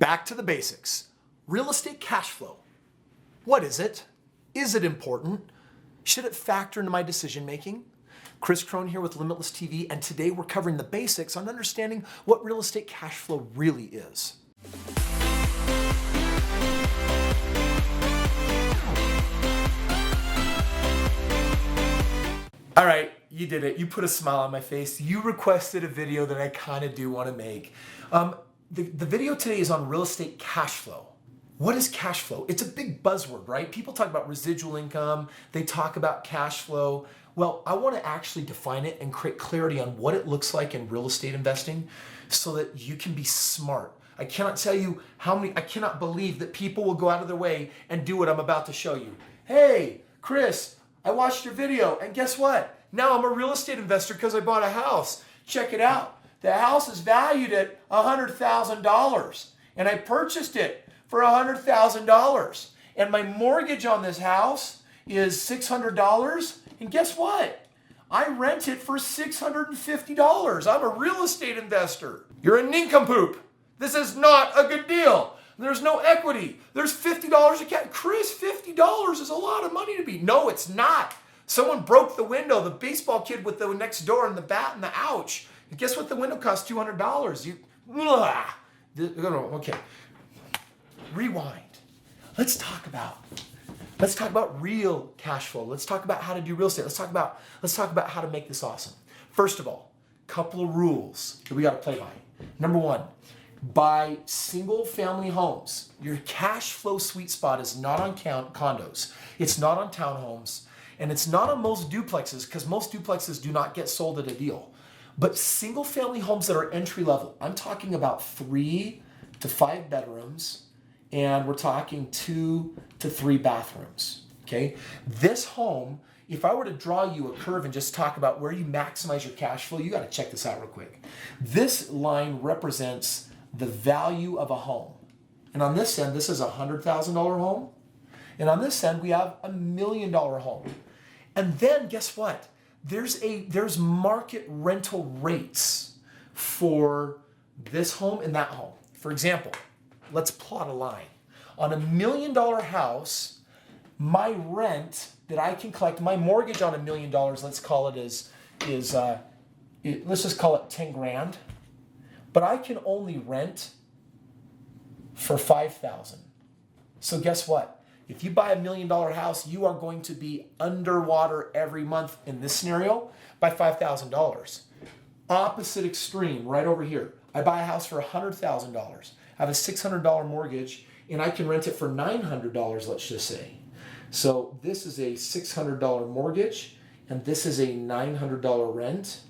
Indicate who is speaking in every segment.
Speaker 1: Back to the basics. Real estate cash flow. What is it? Is it important? Should it factor into my decision making? Kris Krohn here with Limitless TV, and today we're covering the basics on understanding what real estate cash flow really is. All right, you did it. You put a smile on my face. You requested a video that I kind of do want to make. The video today is on real estate cash flow. What is cash flow? It's a big buzzword, right? People talk about residual income. They talk about cash flow. Well, I want to actually define it and create clarity on what it looks like in real estate investing so that you can be smart. I cannot tell you I cannot believe that people will go out of their way and do what I'm about to show you. Hey, Kris, I watched your video, and guess what? Now I'm a real estate investor because I bought a house. Check it out. The house is valued at $100,000, and I purchased it for $100,000. And my mortgage on this house is $600, and guess what? I rent it for $650. I'm a real estate investor. You're a nincompoop. This is not a good deal. There's no equity. There's $50 a cat. Kris, $50 is a lot of money to be. No, it's not. Someone broke the window. The baseball kid with the next door and the bat and the ouch. And guess what? The window cost $200. Okay. Rewind. Let's talk about real cash flow. Let's talk about how to do real estate. Let's talk about how to make this awesome. First of all, couple of rules that we got to play by. Number one, buy single family homes. Your cash flow sweet spot is not on condos. It's not on townhomes. And it's not on most duplexes because most duplexes do not get sold at a deal. But single family homes that are entry level, I'm talking about 3 to 5 bedrooms, and we're talking 2 to 3 bathrooms. Okay? This home, if I were to draw you a curve and just talk about where you maximize your cash flow, you got to check this out real quick. This line represents the value of a home. And on this end, this is a $100,000 home. And on this end, we have a $1 million home. And then guess what? There's market rental rates for this home and that home. For example, let's plot a line. On a $1 million house, my rent that I can collect, my mortgage on $1 million, let's call it let's just call it 10 grand. But I can only rent for $5,000. So guess what? If you buy a $1 million house, you are going to be underwater every month in this scenario by $5,000. Opposite extreme, right over here. I buy a house for $100,000. I have a $600 mortgage, and I can rent it for $900, let's just say. So this is a $600 mortgage, and this is a $900 rent.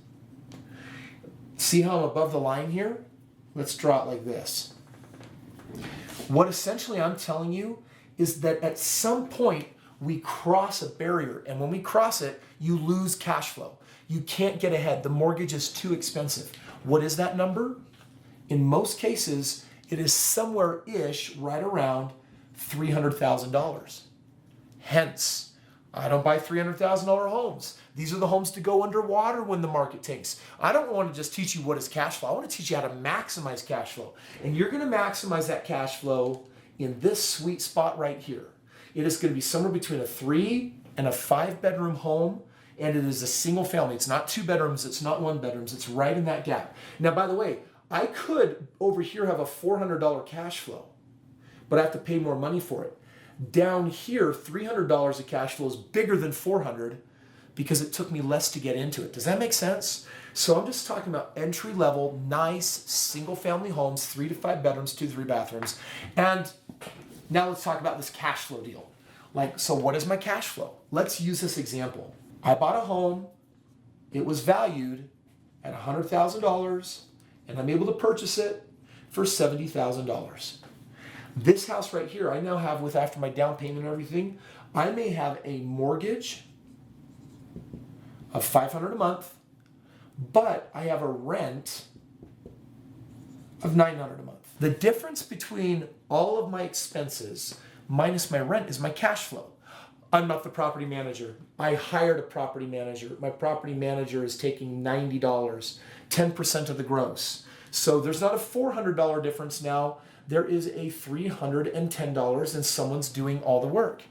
Speaker 1: See how I'm above the line here? Let's draw it like this. What essentially I'm telling you is that at some point we cross a barrier, and when we cross it, you lose cash flow. You can't get ahead. The mortgage is too expensive. What is that number? In most cases, it is somewhere-ish right around $300,000. Hence, I don't buy $300,000 homes. These are the homes to go underwater when the market tanks. I don't want to just teach you what is cash flow. I want to teach you how to maximize cash flow. And you're going to maximize that cash flow in this sweet spot right here. It is going to be somewhere between a 3 and a 5 bedroom home, and it is a single family. It's not 2 bedrooms, it's not 1 bedrooms, it's right in that gap. Now, by the way, I could over here have a $400 cash flow, but I have to pay more money for it. Down here, $300 of cash flow is bigger than $400 because it took me less to get into it. Does that make sense? So I'm just talking about entry-level, nice, single-family homes, 3 to 5 bedrooms, 2 to 3 bathrooms. And now let's talk about this cash flow deal. So what is my cash flow? Let's use this example. I bought a home. It was valued at $100,000, and I'm able to purchase it for $70,000. This house right here, I now have, after my down payment and everything, I may have a mortgage of $500 a month, but I have a rent of $900 a month. The difference between all of my expenses minus my rent is my cash flow. I'm not the property manager. I hired a property manager. My property manager is taking $90, 10% of the gross. So there's not a $400 difference now. there is a $310 and someone's doing all the work.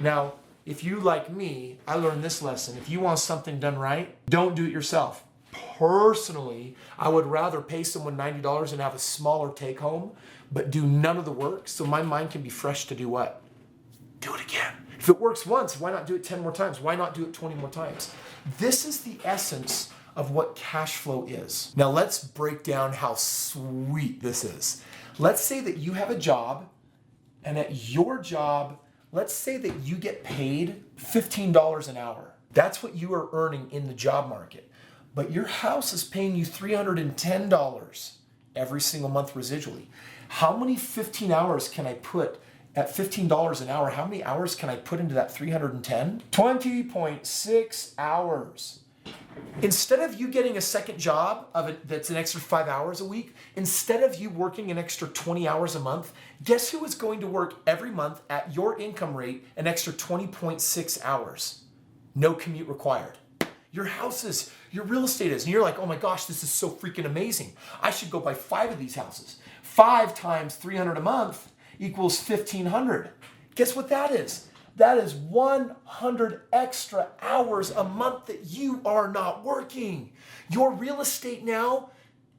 Speaker 1: Now, if you like me, I learned this lesson. If you want something done right, don't do it yourself. Personally, I would rather pay someone $90 and have a smaller take home, but do none of the work so my mind can be fresh to do what? Do it again. If it works once, why not do it 10 more times? Why not do it 20 more times? This is the essence of what cash flow is. Now let's break down how sweet this is. Let's say that you have a job, and at your job, let's say that you get paid $15 an hour. That's what you are earning in the job market. But your house is paying you $310 every single month residually. How many 15 hours can I put at $15 an hour? How many hours can I put into that 310? 20.6 hours. Instead of you getting a second job that's an extra 5 hours a week, instead of you working an extra 20 hours a month, guess who is going to work every month at your income rate an extra 20.6 hours? No commute required. Your houses, your real estate is. And you're like, oh my gosh, this is so freaking amazing. I should go buy 5 of these houses. 5 times 300 a month equals 1,500. Guess what that is? That is 100 extra hours a month that you are not working. Your real estate now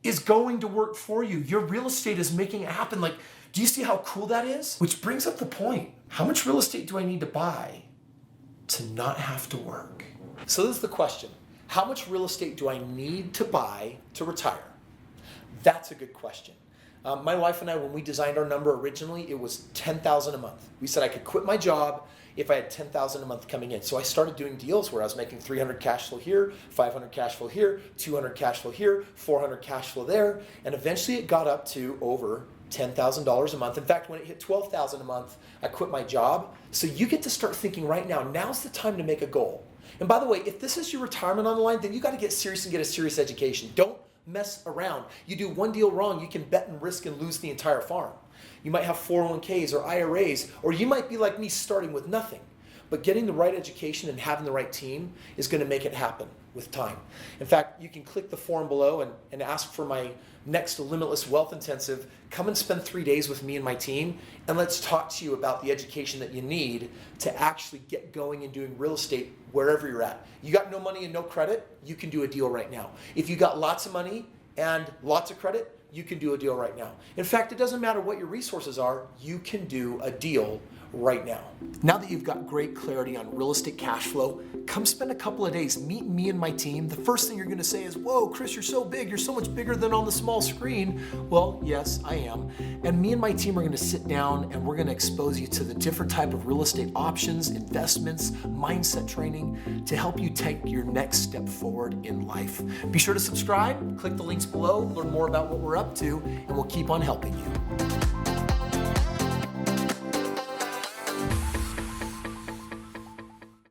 Speaker 1: is going to work for you. Your real estate is making it happen. Like, do you see how cool that is? Which brings up the point. How much real estate do I need to buy to not have to work? So this is the question. How much real estate do I need to buy to retire? That's a good question. My wife and I, when we designed our number originally, it was $10,000 a month. We said I could quit my job if I had $10,000 a month coming in. So I started doing deals where I was making 300 cash flow here, 500 cash flow here, 200 cash flow here, 400 cash flow there, and eventually it got up to over $10,000 a month. In fact, when it hit $12,000 a month, I quit my job. So you get to start thinking right now, now's the time to make a goal. And by the way, if this is your retirement on the line, then you got to get serious and get a serious education. Don't mess around. You do one deal wrong, you can bet and risk and lose the entire farm. You might have 401ks or IRAs, or you might be like me starting with nothing. But getting the right education and having the right team is going to make it happen with time. In fact, you can click the form below and ask for my next Limitless Wealth Intensive. Come and spend 3 days with me and my team, and let's talk to you about the education that you need to actually get going and doing real estate wherever you're at. You got no money and no credit, you can do a deal right now. If you got lots of money and lots of credit, you can do a deal right now. In fact, it doesn't matter what your resources are, you can do a deal right now. Now that you've got great clarity on real estate cash flow, come spend a couple of days, meet me and my team. The first thing you're gonna say is, whoa, Kris, you're so big, you're so much bigger than on the small screen. Well, yes, I am. And me and my team are gonna sit down and we're gonna expose you to the different type of real estate options, investments, mindset training to help you take your next step forward in life. Be sure to subscribe, click the links below, learn more about what we're up to, and we'll keep on helping you.